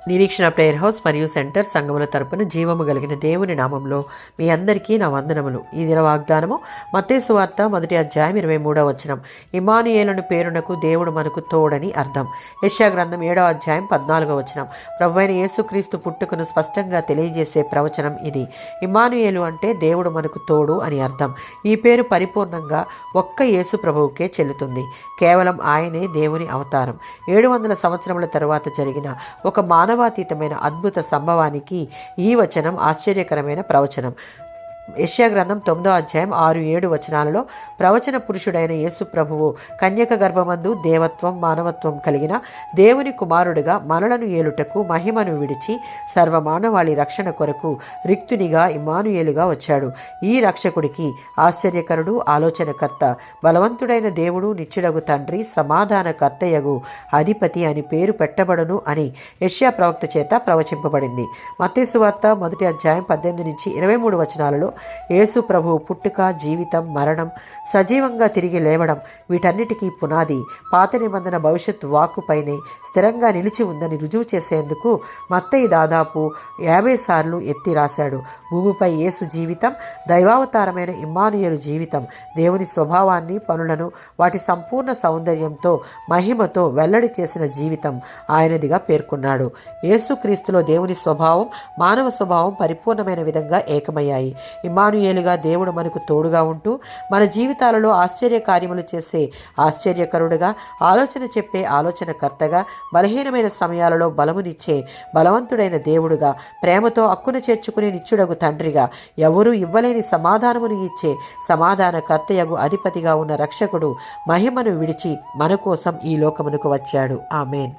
నిరీక్షణ prayer house మరియు centre సంఘముల తరపున జీవము కలిగిన దేవుని నామంలో మీ అందరికీ నా వందనములు. ఈ దిన వాగ్దానము మత్తయి సువార్త 1వ అధ్యాయం 23వ వచనం. ఇమ్మానుయేలును పేరునకు దేవుడు మనకు తోడని అర్థం. యెషయా గ్రంథం 7వ అధ్యాయం 14వ వచనం. ప్రభువైన యేసుక్రీస్తు పుట్టుకను స్పష్టంగా తెలియజేసే ప్రవచనం ఇది. ఇమ్మానుయేలు అంటే దేవుడు మనకు తోడు అని అర్థం. ఈ పేరు పరిపూర్ణంగా ఒక్క యేసు ప్రభువుకే చెల్లుతుంది. కేవలం ఆయనే దేవుని అవతారం. 700 సంవత్సరముల తరువాత జరిగిన ఒక మానవాతీతమైన అద్భుత సంభవానికి ఈ వచనం ఆశ్చర్యకరమైన ప్రవచనం. యెషయా గ్రంథం 9వ అధ్యాయం 6-7 వచనాలలో ప్రవచన పురుషుడైన యేసు ప్రభువు కన్యక గర్భమందు దేవత్వం మానవత్వం కలిగిన దేవుని కుమారుడిగా మనలను ఏలుటకు మహిమను విడిచి సర్వమానవాళి రక్షణ కొరకు రిక్తునిగా ఇమ్మానుయేలుగా వచ్చాడు. ఈ రక్షకుడికి ఆశ్చర్యకరుడు, ఆలోచనకర్త, బలవంతుడైన దేవుడు, నిత్యుడగు తండ్రి, సమాధానకర్తయగు అధిపతి అని పేరు పెట్టబడును అని యెషయా ప్రవక్త చేత ప్రవచింపబడింది. మత్తయి సువార్త 1వ అధ్యాయం 18-23 వచనాలలో యేసు ప్రభువు పుట్టుక, జీవితం, మరణం, సజీవంగా తిరిగి లేవడం వీటన్నిటికీ పునాది పాత నిబంధన భవిష్యత్ వాక్కుపైనే స్థిరంగా నిలిచి ఉందని రుజువు చేసేందుకు మత్తయి దాదాపు 50 సార్లు ఎత్తి రాశాడు. భూమిపై యేసు జీవితం, దైవావతారమైన ఇమ్మానుయేలు జీవితం, దేవుని స్వభావాన్ని, పనులను వాటి సంపూర్ణ సౌందర్యంతో మహిమతో వెల్లడి చేసిన జీవితం ఆయనదిగా పేర్కొన్నాడు. యేసుక్రీస్తులో దేవుని స్వభావం, మానవ స్వభావం పరిపూర్ణమైన విధంగా ఏకమయ్యాయి. ఇమ్మానుయేలుగా దేవుడు మనకు తోడుగా ఉంటూ మన జీవితాలలో ఆశ్చర్య కార్యములు చేసే ఆశ్చర్యకరుడుగా, ఆలోచన చెప్పే ఆలోచనకర్తగా, బలహీనమైన సమయాలలో బలమునిచ్చే బలవంతుడైన దేవుడుగా, ప్రేమతో అక్కున చేర్చుకునే నిత్యుడగు తండ్రిగా, ఎవరూ ఇవ్వలేని సమాధానమును ఇచ్చే సమాధానకర్తయగు అధిపతిగా ఉన్న రక్షకుడు మహిమను విడిచి మన కోసం ఈ లోకమునకు వచ్చాడు. ఆమేన్.